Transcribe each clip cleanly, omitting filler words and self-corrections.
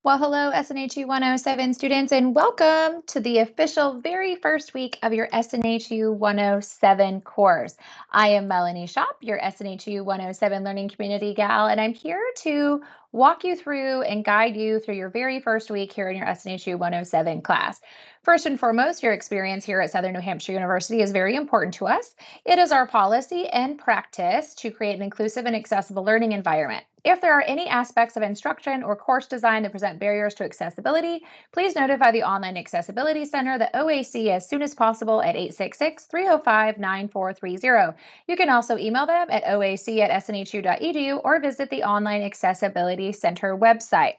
Well, hello, SNHU 107 students, and welcome to the official very first week of your SNHU 107 course. I am Melanie Shop, your SNHU 107 Learning Community gal, and I'm here to walk you through and guide you through your very first week here in your SNHU 107 class. First and foremost, your experience here at Southern New Hampshire University is very important to us. It is our policy and practice to create an inclusive and accessible learning environment. If there are any aspects of instruction or course design that present barriers to accessibility, please notify the Online Accessibility Center, the OAC, as soon as possible at 866-305-9430. You can also email them at oac@snhu.edu or visit the Online Accessibility Center website.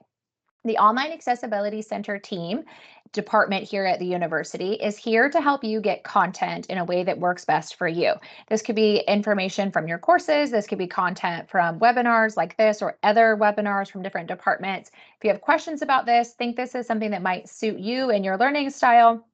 The Online Accessibility Center team department here at the university is here to help you get content in a way that works best for you. This could be information from your courses. This could be content from webinars like this or other webinars from different departments. If you have questions about this, think this is something that might suit you and your learning style,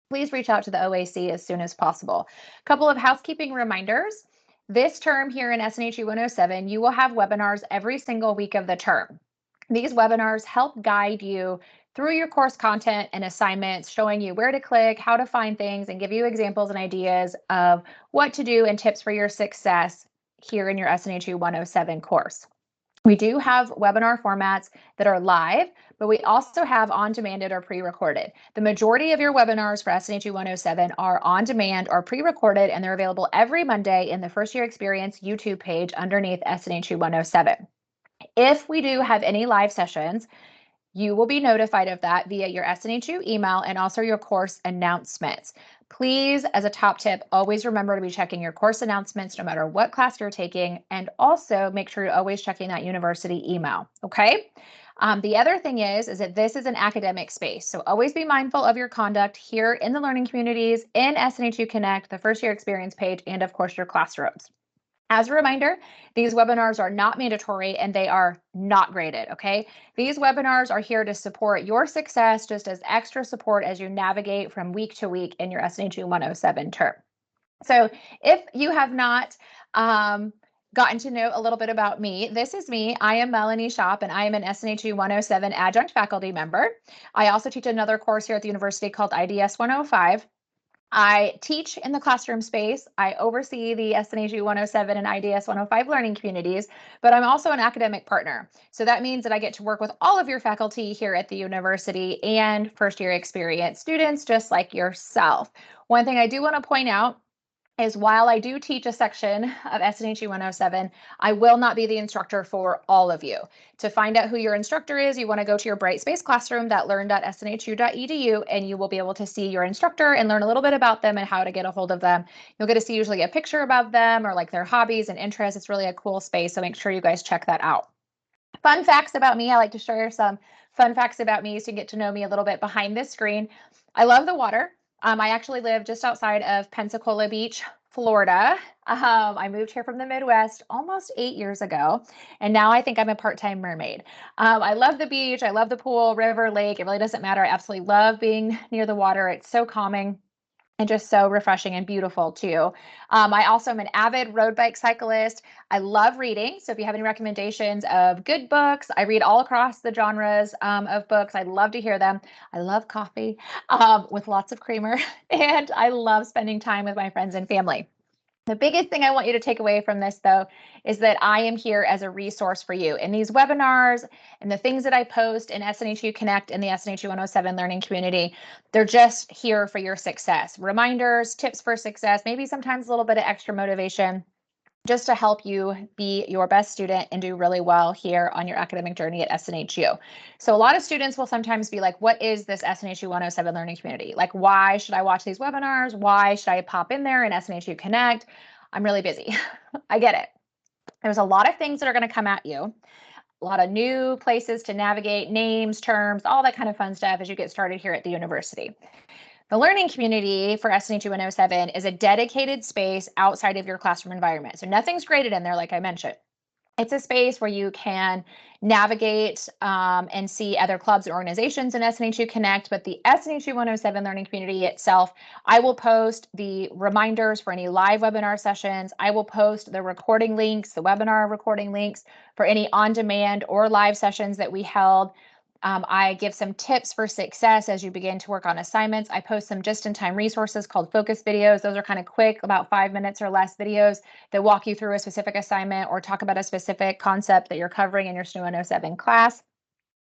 please reach out to the OAC as soon as possible. A couple of housekeeping reminders. This term here in SNHU 107, you will have webinars every single week of the term. These webinars help guide you through your course content and assignments, showing you where to click, how to find things, and give you examples and ideas of what to do and tips for your success here in your SNHU 107 course. We do have webinar formats that are live, but we also have on-demanded or pre-recorded. The majority of your webinars for SNHU 107 are on-demand or pre-recorded, and they're available every Monday in the First Year Experience YouTube page underneath SNHU 107. If we do have any live sessions, you will be notified of that via your SNHU email and also your course announcements. Please, as a top tip, always remember to be checking your course announcements no matter what class you're taking, and also make sure you're always checking that university email, okay? The other thing is that this is an academic space, so always be mindful of your conduct here in the learning communities, in SNHU Connect, the First Year Experience page, and of course your classrooms. As a reminder, these webinars are not mandatory and they are not graded, okay? These webinars are here to support your success, just as extra support as you navigate from week to week in your SNHU 107 term. So if you have not gotten to know a little bit about me, this is me. I am Melanie Shop, and I am an SNHU 107 adjunct faculty member. I also teach another course here at the university called IDS 105. I teach in the classroom space. I oversee the SNHU 107 and IDS 105 learning communities, but I'm also an academic partner. So that means that I get to work with all of your faculty here at the university and first year experience students, just like yourself. One thing I do want to point out is while I do teach a section of SNHU 107, I will not be the instructor for all of you. To find out who your instructor is, you want to go to your Brightspace classroom, that learn.snhu.edu, and you will be able to see your instructor and learn a little bit about them and how to get a hold of them. You'll get to see usually a picture about them or like their hobbies and interests. It's really a cool space, so make sure you guys check that out. Fun facts about me. I like to share some fun facts about me so you get to know me a little bit behind this screen. I love the water. I actually live just outside of Pensacola Beach, Florida. I moved here from the Midwest almost 8 years ago, and now I think I'm a part-time mermaid. I love the beach. I love the pool, river, lake. It really doesn't matter. I absolutely love being near the water. It's so calming and just so refreshing and beautiful too. I also am an avid road bike cyclist. I love reading. So if you have any recommendations of good books, I read all across the genres of books. I'd love to hear them. I love coffee with lots of creamer, and I love spending time with my friends and family. The biggest thing I want you to take away from this, though, is that I am here as a resource for you. In these webinars and the things that I post in SNHU Connect and the SNHU 107 learning community, they're just here for your success. Reminders, tips for success, maybe sometimes a little bit of extra motivation, just to help you be your best student and do really well here on your academic journey at SNHU. So a lot of students will sometimes be like, what is this SNHU 107 learning community? Like, why should I watch these webinars? Why should I pop in there in SNHU Connect? I'm really busy. I get it. There's a lot of things that are going to come at you. A lot of new places to navigate, names, terms, all that kind of fun stuff as you get started here at the university. The learning community for SNHU 107 is a dedicated space outside of your classroom environment. So nothing's graded in there, like I mentioned. It's a space where you can navigate and see other clubs and organizations in SNHU Connect, but the SNHU 107 learning community itself, I will post the reminders for any live webinar sessions. I will post the recording links, the webinar recording links for any on-demand or live sessions that we held. I give some tips for success as you begin to work on assignments. I post some just-in-time resources called focus videos. Those are kind of quick, about 5 minutes or less videos that walk you through a specific assignment or talk about a specific concept that you're covering in your SNHU 107 class.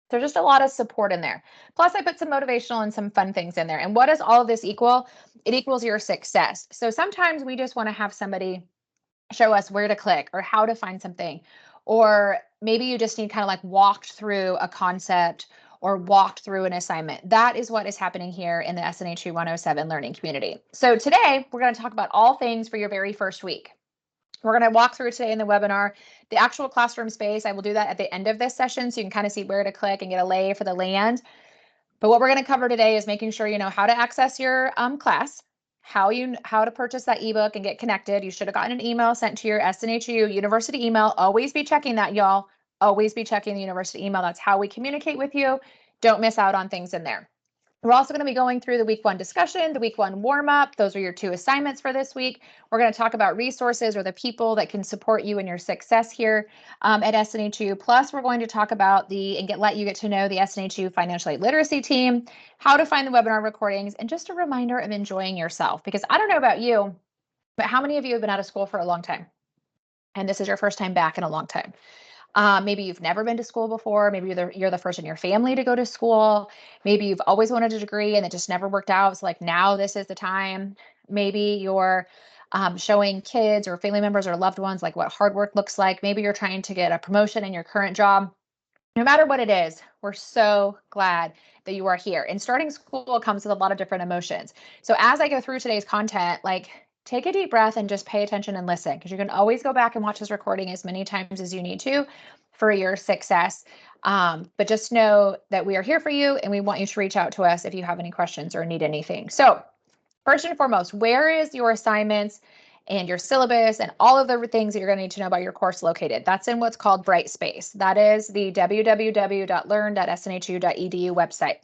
There's just a lot of support in there. Plus, I put some motivational and some fun things in there. And what does all of this equal? It equals your success. So sometimes we just want to have somebody show us where to click or how to find something. Or maybe you just need kind of like walked through a concept or walked through an assignment. That is what is happening here in the SNHU 107 learning community. So today we're going to talk about all things for your very first week. We're going to walk through today in the webinar the actual classroom space. I will do that at the end of this session so you can kind of see where to click and get a lay for the land. But what we're going to cover today is making sure you know how to access your class, how to purchase that ebook and get connected. You should have gotten an email sent to your SNHU university email. Always be checking that, y'all. Always be checking the university email. That's how we communicate with you. Don't miss out on things in there. We're also going to be going through the week 1 discussion, the week 1 warm up. Those are your 2 assignments for this week. We're going to talk about resources or the people that can support you in your success here at SNHU. Plus, we're going to talk about let you get to know the SNHU Financial Literacy team, how to find the webinar recordings, and just a reminder of enjoying yourself. Because I don't know about you, but how many of you have been out of school for a long time? And this is your first time back in a long time. Maybe you've never been to school before. Maybe you're the first in your family to go to school. Maybe you've always wanted a degree and it just never worked out. So like now this is the time. Maybe you're showing kids or family members or loved ones like what hard work looks like. Maybe you're trying to get a promotion in your current job. No matter what it is, we're so glad that you are here. And starting school comes with a lot of different emotions. So as I go through today's content, like take a deep breath and just pay attention and listen, because you can always go back and watch this recording as many times as you need to for your success. But just know that we are here for you and we want you to reach out to us if you have any questions or need anything. So first and foremost, where is your assignments and your syllabus and all of the things that you're going to need to know about your course located? That's in what's called Brightspace. That is the www.learn.snhu.edu website.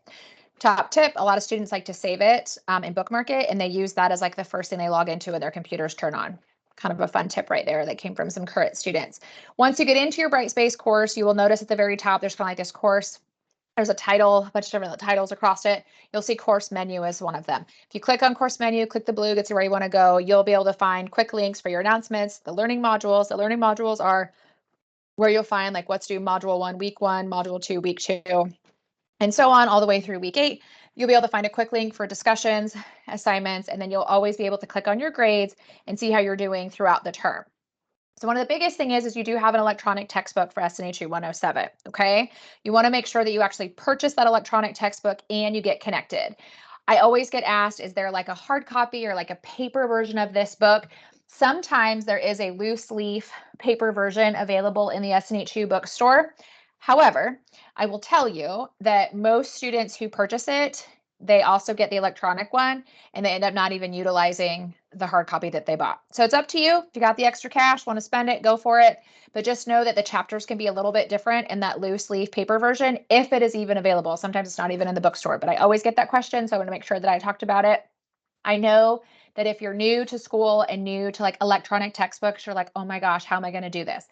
Top tip, a lot of students like to save it and bookmark it, and they use that as like the first thing they log into when their computers turn on. Kind of a fun tip right there that came from some current students. Once you get into your Brightspace course, you will notice at the very top, there's kind of like this course. There's a title, a bunch of different titles across it. You'll see course menu as one of them. If you click on course menu, click the blue, gets you where you want to go. You'll be able to find quick links for your announcements, the learning modules. The learning modules are where you'll find like what's due module 1, week 1, module 2, week 2, and so on all the way through week 8. You'll be able to find a quick link for discussions, assignments, and then you'll always be able to click on your grades and see how you're doing throughout the term. So one of the biggest thing is you do have an electronic textbook for SNHU 107, okay? You want to make sure that you actually purchase that electronic textbook and you get connected. I always get asked, is there like a hard copy or like a paper version of this book? Sometimes there is a loose leaf paper version available in the SNHU bookstore. However, I will tell you that most students who purchase it, they also get the electronic one and they end up not even utilizing the hard copy that they bought. So it's up to you. If you got the extra cash, want to spend it, go for it. But just know that the chapters can be a little bit different in that loose leaf paper version, if it is even available. Sometimes it's not even in the bookstore, but I always get that question. So I want to make sure that I talked about it. I know that if you're new to school and new to like electronic textbooks, you're like, oh my gosh, how am I going to do this?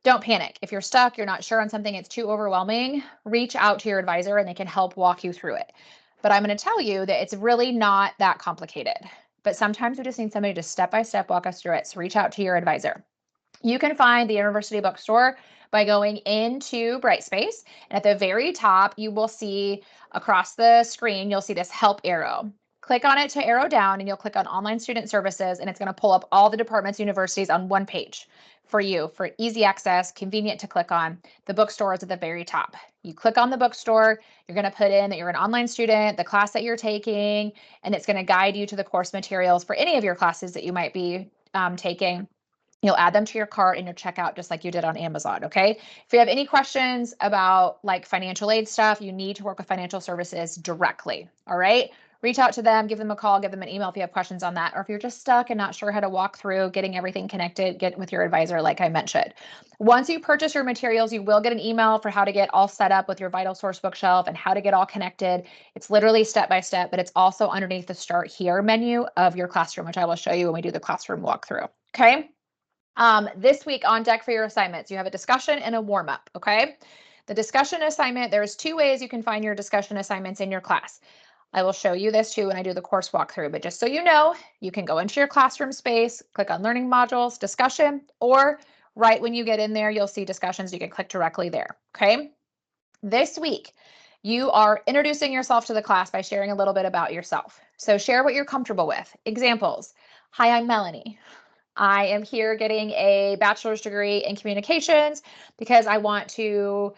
Don't panic. If you're stuck, you're not sure on something, it's too overwhelming, reach out to your advisor and they can help walk you through it. But I'm going to tell you that it's really not that complicated. But sometimes we just need somebody to step-by-step walk us through it. So reach out to your advisor. You can find the university bookstore by going into Brightspace. And at the very top, you will see across the screen, you'll see this help arrow. Click on it to arrow down and you'll click on online student services and it's going to pull up all the departments, universities on one page for you for easy access, convenient to click on. The bookstore is at the very top. You click on the bookstore, you're going to put in that you're an online student, the class that you're taking, and it's going to guide you to the course materials for any of your classes that you might be taking. You'll add them to your cart and your checkout just like you did on Amazon, okay? If you have any questions about like financial aid stuff, you need to work with financial services directly, all right? Reach out to them, give them a call, give them an email if you have questions on that, or if you're just stuck and not sure how to walk through getting everything connected, get with your advisor like I mentioned. Once you purchase your materials, you will get an email for how to get all set up with your Vital Source bookshelf and how to get all connected. It's literally step-by-step, but it's also underneath the Start Here menu of your classroom, which I will show you when we do the classroom walkthrough, okay? This week on deck for your assignments, you have a discussion and a warm-up, okay? the discussion assignment, there's two ways you can find your discussion assignments in your class. I will show you this too when I do the course walkthrough, but just so you know, you can go into your classroom space, click on learning modules, discussion, or right when you get in there, you'll see discussions. You can click directly there, okay? This week, you are introducing yourself to the class by sharing a little bit about yourself. So share what you're comfortable with. Examples. Hi, I'm Melanie. I am here getting a bachelor's degree in communications because I want to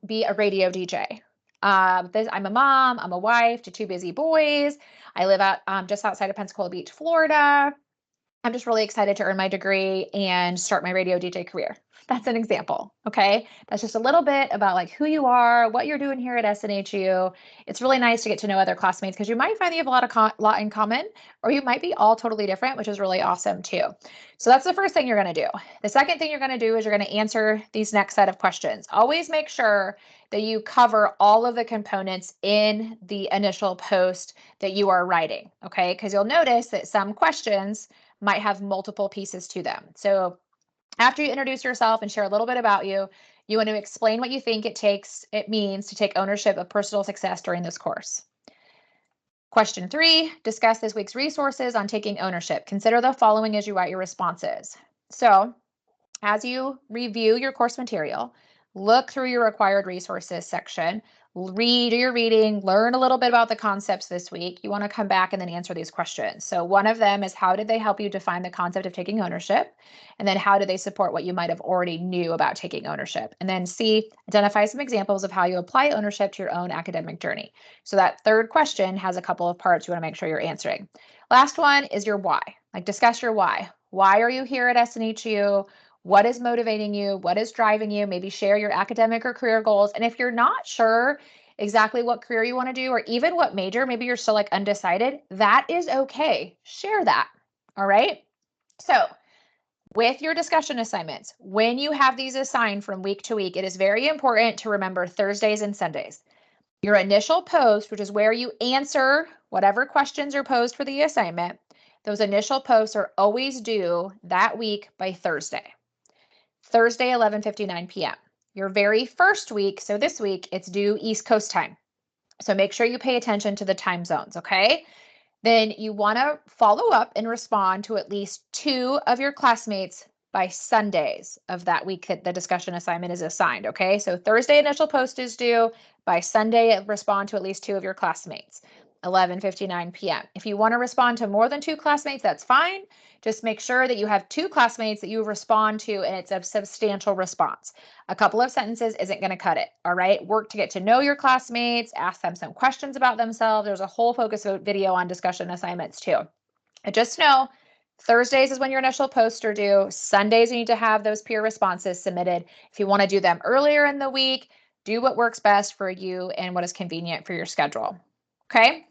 be a radio DJ. I'm a mom, I'm a wife to two busy boys. I live out just outside of Pensacola Beach, Florida. I'm just really excited to earn my degree and start my radio DJ career. That's an example, okay? That's just a little bit about like who you are, what you're doing here at SNHU. It's really nice to get to know other classmates because you might find that you have a lot in common, or you might be all totally different, which is really awesome too. So that's the first thing you're going to do. The second thing you're going to do is you're going to answer these next set of questions. Always make sure that you cover all of the components in the initial post that you are writing, okay? Because you'll notice that some questions might have multiple pieces to them. So after you introduce yourself and share a little bit about you, you want to explain what you think it means to take ownership of personal success during this course. Question 3, discuss this week's resources on taking ownership. Consider the following as you write your responses. So as you review your course material, look through your required resources section, read your reading, learn a little bit about the concepts this week. You want to come back and then answer these questions. So one of them is, how did they help you define the concept of taking ownership? And then how do they support what you might have already knew about taking ownership? And then C, identify some examples of how you apply ownership to your own academic journey. So that third question has a couple of parts you want to make sure you're answering. Last one is your why. Like, discuss your why. Why are you here at SNHU? What is motivating you? What is driving you? Maybe share your academic or career goals. And if you're not sure exactly what career you want to do, or even what major, maybe you're still like undecided, that is okay. Share that. All right. So with your discussion assignments, when you have these assigned from week to week, it is very important to remember Thursdays and Sundays. Your initial post, which is where you answer whatever questions are posed for the assignment, those initial posts are always due that week by Thursday. Thursday, 11:59 p.m. Your very first week, so this week, it's due East Coast time. So make sure you pay attention to the time zones, okay? Then you want to follow up and respond to at least 2 of your classmates by Sundays of that week that the discussion assignment is assigned, okay? So Thursday initial post is due. By Sunday, respond to at least 2 of your classmates, 11:59 p.m. If you want to respond to more than 2 classmates, that's fine. Just make sure that you have 2 classmates that you respond to and it's a substantial response. A couple of sentences isn't going to cut it, all right? Work to get to know your classmates, ask them some questions about themselves. There's a whole focus video on discussion assignments too. And just know, Thursdays is when your initial posts are due. Sundays, you need to have those peer responses submitted. If you want to do them earlier in the week, do what works best for you and what is convenient for your schedule. Okay.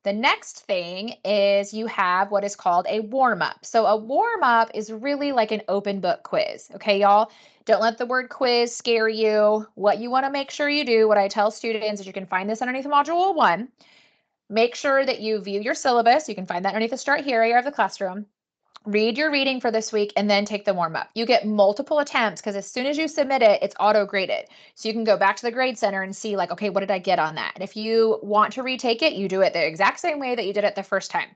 The next thing is you have what is called a warm-up. So a warm-up is really like an open book quiz. Okay, y'all? Don't let the word quiz scare you. What you want to make sure you do, what I tell students is you can find this underneath Module 1. Make sure that you view your syllabus. You can find that underneath the Start Here area of the classroom. Read your reading for this week and then take the warm-up. You get multiple attempts because as soon as you submit it, it's auto-graded. So you can go back to the grade center and see like, okay, what did I get on that? And if you want to retake it, you do it the exact same way that you did it the first time.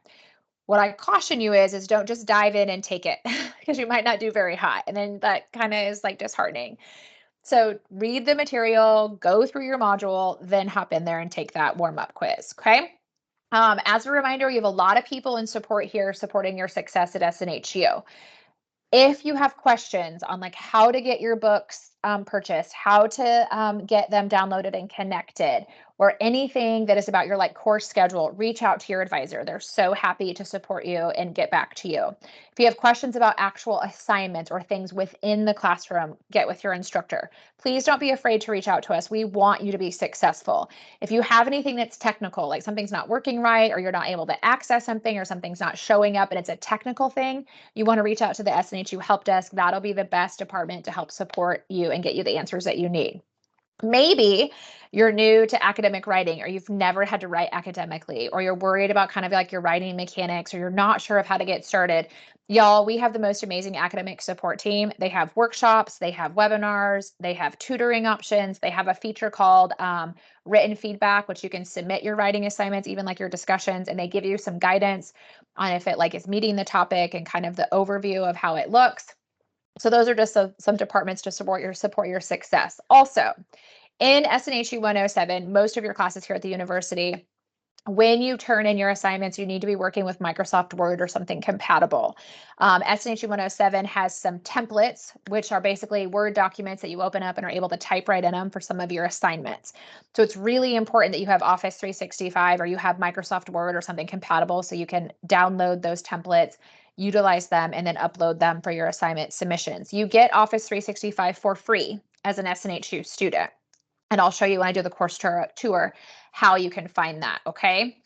What I caution you is don't just dive in and take it because you might not do very hot. And then that kind of is like disheartening. So read the material, go through your module, then hop in there and take that warm-up quiz, okay? As a reminder, you have a lot of people in support here supporting your success at SNHU. If you have questions on like how to get your books purchased, how to get them downloaded and connected, or anything that is about your like course schedule, reach out to your advisor. They're so happy to support you and get back to you. If you have questions about actual assignments or things within the classroom, get with your instructor. Please don't be afraid to reach out to us. We want you to be successful. If you have anything that's technical, like something's not working right, or you're not able to access something, or something's not showing up and it's a technical thing, you want to reach out to the SNHU help desk. That'll be the best department to help support you and get you the answers that you need. Maybe you're new to academic writing, or you've never had to write academically, or you're worried about kind of like your writing mechanics, or you're not sure of how to get started. Y'all, we have the most amazing academic support team. They have workshops, they have webinars, they have tutoring options, they have a feature called written feedback, which you can submit your writing assignments, even like your discussions, and they give you some guidance on if it like is meeting the topic and kind of the overview of how it looks. So those are just some departments to support your success. Also, in SNHU 107, most of your classes here at the university, when you turn in your assignments, you need to be working with Microsoft Word or something compatible. SNHU 107 has some templates, which are basically Word documents that you open up and are able to type right in them for some of your assignments. So it's really important that you have Office 365 or you have Microsoft Word or something compatible so you can download those templates, utilize them, and then upload them for your assignment submissions. You get Office 365 for free as an SNHU student. And I'll show you when I do the course tour how you can find that, okay?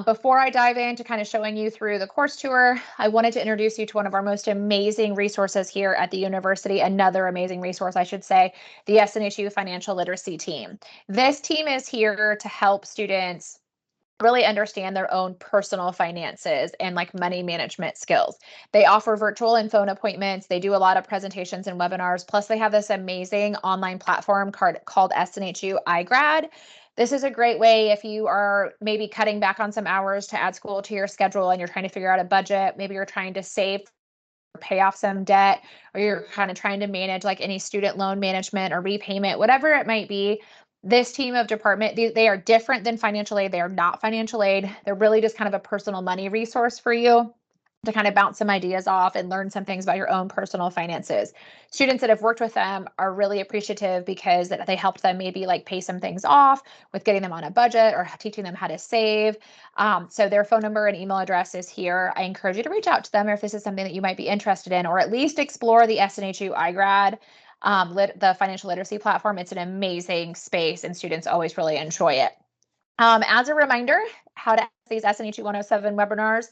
Before I dive into kind of showing you through the course tour, I wanted to introduce you to one of our most amazing resources here at the university, another amazing resource, I should say, the SNHU Financial Literacy team. This team is here to help students really understand their own personal finances and like money management skills. They offer virtual and phone appointments. They do a lot of presentations and webinars. Plus, they have this amazing online platform called SNHU iGrad. This is a great way if you are maybe cutting back on some hours to add school to your schedule and you're trying to figure out a budget. Maybe you're trying to save or pay off some debt, or you're kind of trying to manage like any student loan management or repayment, whatever it might be. This team of department, they are different than financial aid. They are not financial aid. They're really just kind of a personal money resource for you to kind of bounce some ideas off and learn some things about your own personal finances. Students that have worked with them are really appreciative because they helped them maybe like pay some things off with getting them on a budget or teaching them how to save. So their phone number and email address is here. I encourage you to reach out to them if this is something that you might be interested in, or at least explore the SNHU iGrad, the financial literacy platform. It's an amazing space and students always really enjoy it. As a reminder, how to access these SNHU 107 webinars.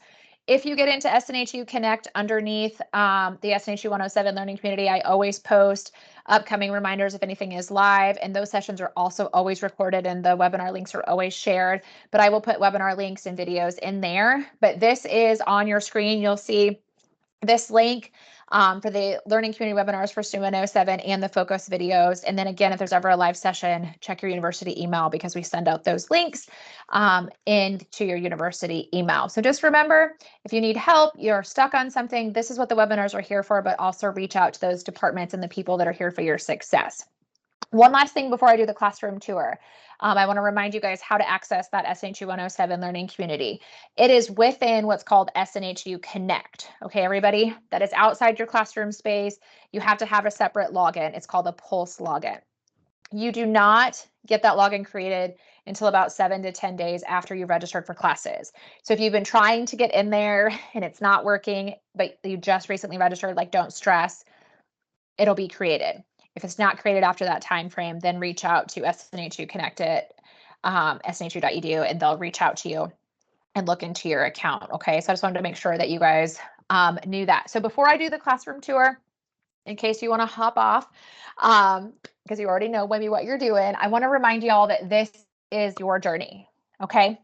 If you get into SNHU Connect underneath the SNHU 107 learning community, I always post upcoming reminders if anything is live, and those sessions are also always recorded and the webinar links are always shared, but I will put webinar links and videos in there. But this is on your screen. You'll see this link for the learning community webinars for SNHU 107 and the focus videos. And then again, if there's ever a live session, check your university email because we send out those links into your university email. So just remember, if you need help, you're stuck on something, this is what the webinars are here for, but also reach out to those departments and the people that are here for your success. One last thing before I do the classroom tour. I want to remind you guys how to access that SNHU 107 learning community. It is within what's called SNHU Connect. Okay, everybody, that is outside your classroom space. You have to have a separate login. It's called a Pulse login. You do not get that login created until about 7 to 10 days after you've registered for classes. So if you've been trying to get in there and it's not working, but you just recently registered, like don't stress, it'll be created. If it's not created after that time frame, then reach out to SNHU Connect at snhu.edu and they'll reach out to you and look into your account. Okay, so I just wanted to make sure that you guys knew that. So before I do the classroom tour, in case you want to hop off, because you already know maybe what you're doing, I want to remind you all that this is your journey. Okay,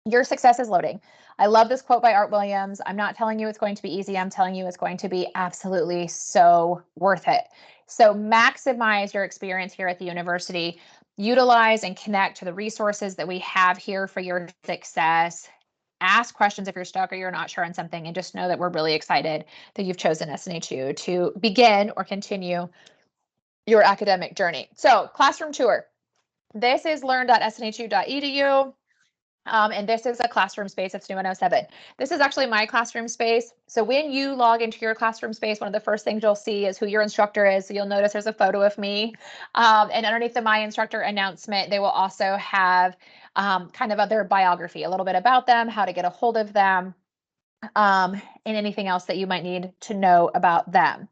your success is loading. I love this quote by Art Williams. I'm not telling you it's going to be easy. I'm telling you it's going to be absolutely so worth it. So maximize your experience here at the university. Utilize and connect to the resources that we have here for your success. Ask questions if you're stuck or you're not sure on something, and just know that we're really excited that you've chosen SNHU to begin or continue your academic journey. So classroom tour. This is learn.snhu.edu. And this is a classroom space of SNHU 107. This is actually my classroom space. So when you log into your classroom space, one of the first things you'll see is who your instructor is. So you'll notice there's a photo of me. And underneath the My Instructor announcement, they will also have kind of their biography, a little bit about them, how to get a hold of them, and anything else that you might need to know about them.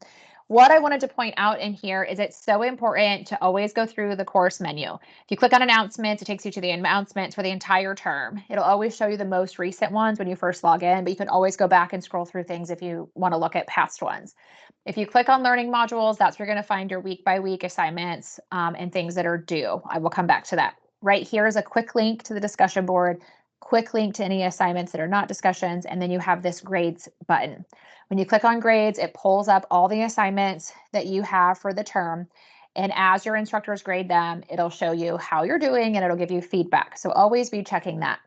What I wanted to point out in here is it's so important to always go through the course menu. If you click on announcements, it takes you to the announcements for the entire term. It'll always show you the most recent ones when you first log in, but you can always go back and scroll through things if you want to look at past ones. If you click on learning modules, that's where you're going to find your week by week assignments and things that are due. I will come back to that. Right here is a quick link to the discussion board, quick link to any assignments that are not discussions, and then you have this grades button. When you click on grades, it pulls up all the assignments that you have for the term. And as your instructors grade them, it'll show you how you're doing and it'll give you feedback. So always be checking that.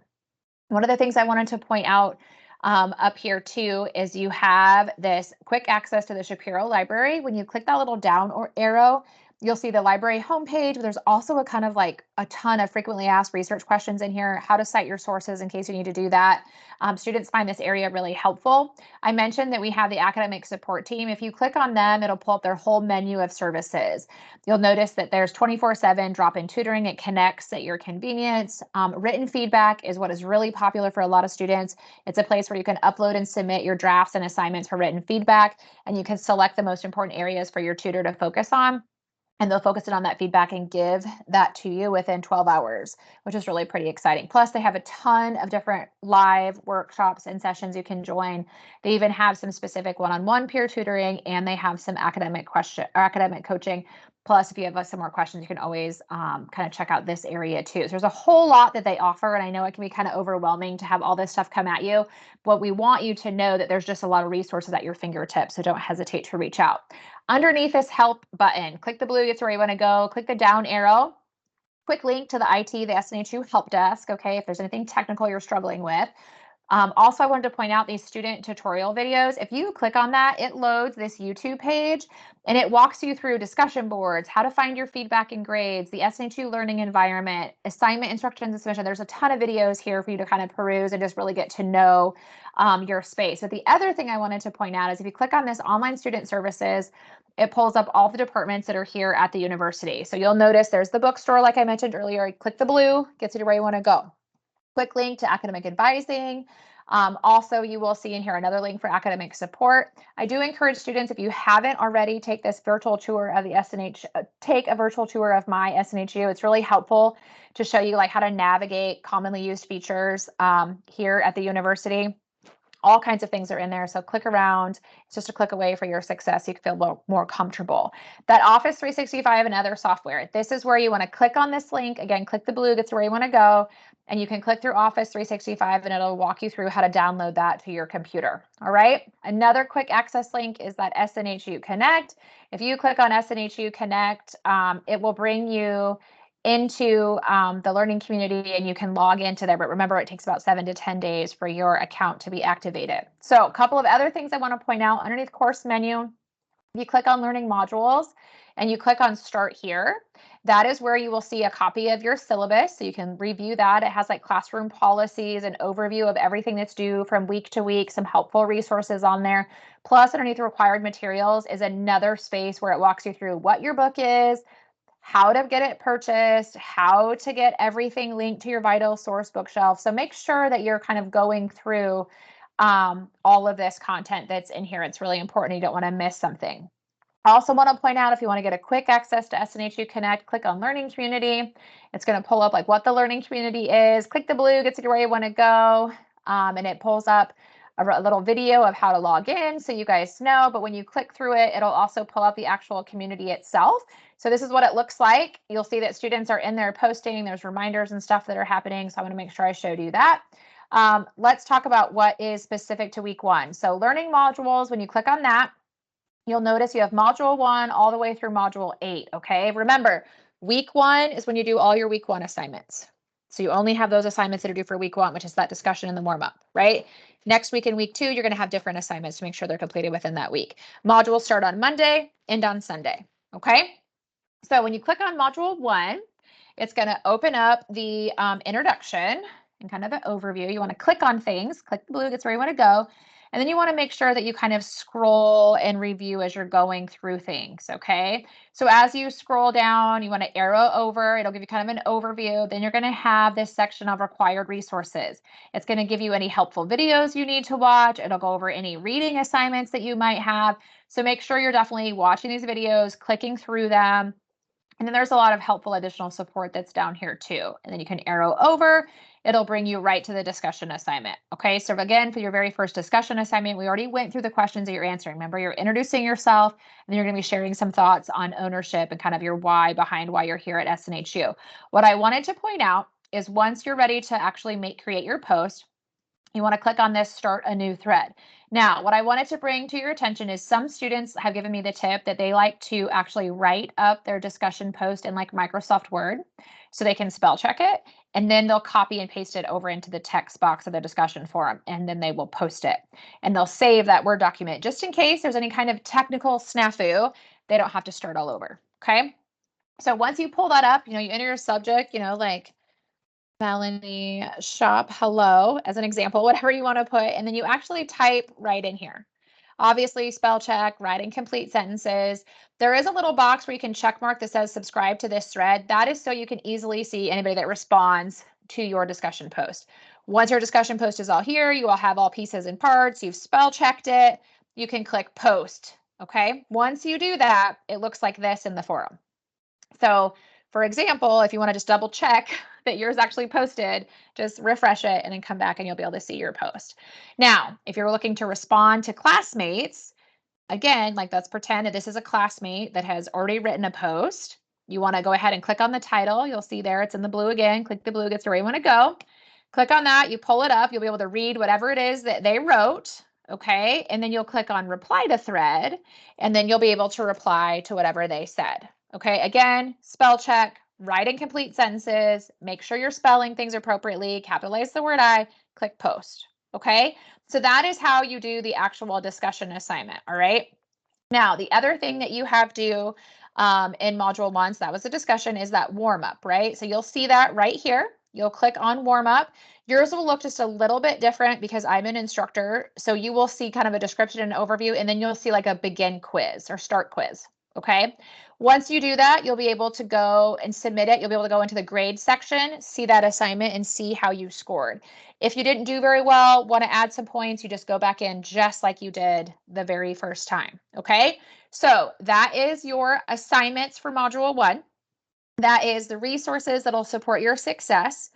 One of the things I wanted to point out up here too is you have this quick access to the Shapiro Library. When you click that little down or arrow, you'll see the library homepage. There's also a kind of like a ton of frequently asked research questions in here, how to cite your sources in case you need to do that. Students find this area really helpful. I mentioned that we have the academic support team. If you click on them, it'll pull up their whole menu of services. You'll notice that there's 24/7 drop-in tutoring. It connects at your convenience. Written feedback is what is really popular for a lot of students. It's a place where you can upload and submit your drafts and assignments for written feedback, and you can select the most important areas for your tutor to focus on. And they'll focus in on that feedback and give that to you within 12 hours, which is really pretty exciting. Plus, they have a ton of different live workshops and sessions you can join. They even have some specific one-on-one peer tutoring, and they have some academic coaching. Plus, if you have some more questions, you can always kind of check out this area too. So there's a whole lot that they offer, and I know it can be kind of overwhelming to have all this stuff come at you, but we want you to know that there's just a lot of resources at your fingertips, so don't hesitate to reach out. Underneath this help button, click the blue, gets where you want to go, click the down arrow, quick link to the IT, the SNHU help desk, okay, if there's anything technical you're struggling with. Also, I wanted to point out these student tutorial videos. If you click on that, it loads this YouTube page and it walks you through discussion boards, how to find your feedback and grades, the SNHU learning environment, assignment instructions and submission. There's a ton of videos here for you to kind of peruse and just really get to know your space. But the other thing I wanted to point out is if you click on this online student services, it pulls up all the departments that are here at the university. So you'll notice there's the bookstore, like I mentioned earlier. Click the blue, gets you to where you want to go. Quick link to academic advising. Also, you will see in here another link for academic support. I do encourage students, if you haven't already, take this virtual tour of the take a virtual tour of my SNHU. It's really helpful to show you like how to navigate commonly used features here at the university. All kinds of things are in there. So click around. It's just a click away for your success. You can feel more comfortable. That Office 365 and other software. This is where you want to click on this link. Again, click the blue, gets where you want to go. And you can click through Office 365 and it'll walk you through how to download that to your computer. All right. Another quick access link is that SNHU Connect. If you click on SNHU Connect, it will bring you into the learning community and you can log into there. But remember, it takes about 7 to 10 days for your account to be activated. So a couple of other things I want to point out underneath course menu, if you click on learning modules and you click on start here, that is where you will see a copy of your syllabus. So you can review that. It has like classroom policies, an overview of everything that's due from week to week, some helpful resources on there. Plus underneath required materials is another space where it walks you through what your book is, how to get it purchased, how to get everything linked to your vital source bookshelf. So make sure that you're kind of going through all of this content that's in here. It's really important. You don't want to miss something. I also want to point out, if you want to get a quick access to SNHU Connect, click on Learning Community. It's going to pull up like what the learning community is. Click the blue, gets you to where you want to go, and it pulls up a little video of how to log in so you guys know. But when you click through it, it'll also pull up the actual community itself. So this is what it looks like. You'll see that students are in there posting. There's reminders and stuff that are happening. So I want to make sure I showed you that. Let's talk about what is specific to week 1. So learning modules, when you click on that, you'll notice you have module 1 all the way through module 8. Okay, remember, week 1 is when you do all your week 1 assignments. So you only have those assignments that are due for week 1, which is that discussion and the warm up, right? Next week in week 2, you're going to have different assignments to make sure they're completed within that week. Modules start on Monday, end on Sunday. Okay. So when you click on module 1, it's going to open up the introduction and kind of an overview. You want to click on things, click the blue, gets where you want to go. And then you want to make sure that you kind of scroll and review as you're going through things, okay? So as you scroll down, you want to arrow over. It'll give you kind of an overview. Then you're going to have this section of required resources. It's going to give you any helpful videos you need to watch. It'll go over any reading assignments that you might have. So make sure you're definitely watching these videos, clicking through them. And then there's a lot of helpful additional support that's down here too. And then you can arrow over. It'll bring you right to the discussion assignment. Okay, so again, for your very first discussion assignment, we already went through the questions that you're answering. Remember, you're introducing yourself, and then you're going to be sharing some thoughts on ownership and kind of your why behind why you're here at SNHU. What I wanted to point out is once you're ready to actually create your post, you want to click on this Start a New Thread. Now, what I wanted to bring to your attention is some students have given me the tip that they like to actually write up their discussion post in like Microsoft Word so they can spell check it, and then they'll copy and paste it over into the text box of the discussion forum, and then they will post it. And they'll save that Word document just in case there's any kind of technical snafu. They don't have to start all over, okay? So once you pull that up, you enter your subject, like Melanie shop hello as an example, whatever you want to put, and then you actually type right in here. Obviously, spell check, writing complete sentences. There is a little box where you can check mark that says subscribe to this thread. That is so you can easily see anybody that responds to your discussion post. Once your discussion post is all here, you will have all pieces and parts. You've spell checked it. You can click post. Okay. Once you do that, it looks like this in the forum. So for example, if you want to just double check that yours actually posted, just refresh it and then come back and you'll be able to see your post. Now, if you're looking to respond to classmates, again, like let's pretend that this is a classmate that has already written a post. You want to go ahead and click on the title. You'll see there, it's in the blue again. Click the blue, gets to where you want to go. Click on that, you pull it up, you'll be able to read whatever it is that they wrote. Okay, and then you'll click on reply to thread, and then you'll be able to reply to whatever they said. Okay, again, spell check, write in complete sentences, make sure you're spelling things appropriately, capitalize the word I, click post. Okay, so that is how you do the actual discussion assignment. All right. Now, the other thing that you have due in module 1, so that was a discussion, is that warm up, right? So you'll see that right here. You'll click on warm up. Yours will look just a little bit different because I'm an instructor. So you will see kind of a description and overview, and then you'll see like a begin quiz or start quiz. Okay. Once you do that, you'll be able to go and submit it. You'll be able to go into the grade section, see that assignment, and see how you scored. If you didn't do very well, want to add some points, you just go back in just like you did the very first time. Okay. So that is your assignments for module 1. That is the resources that'll support your success.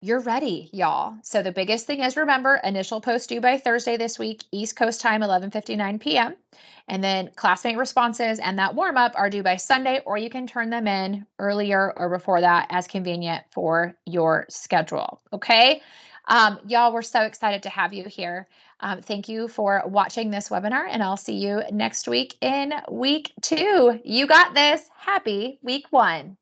You're ready, y'all. So the biggest thing is, remember, initial post due by Thursday this week, East Coast time, 11:59 p.m. And then classmate responses and that warm up are due by Sunday, or you can turn them in earlier or before that as convenient for your schedule. Okay. Y'all, we're so excited to have you here. Thank you for watching this webinar, and I'll see you next week in week 2. You got this. Happy week 1.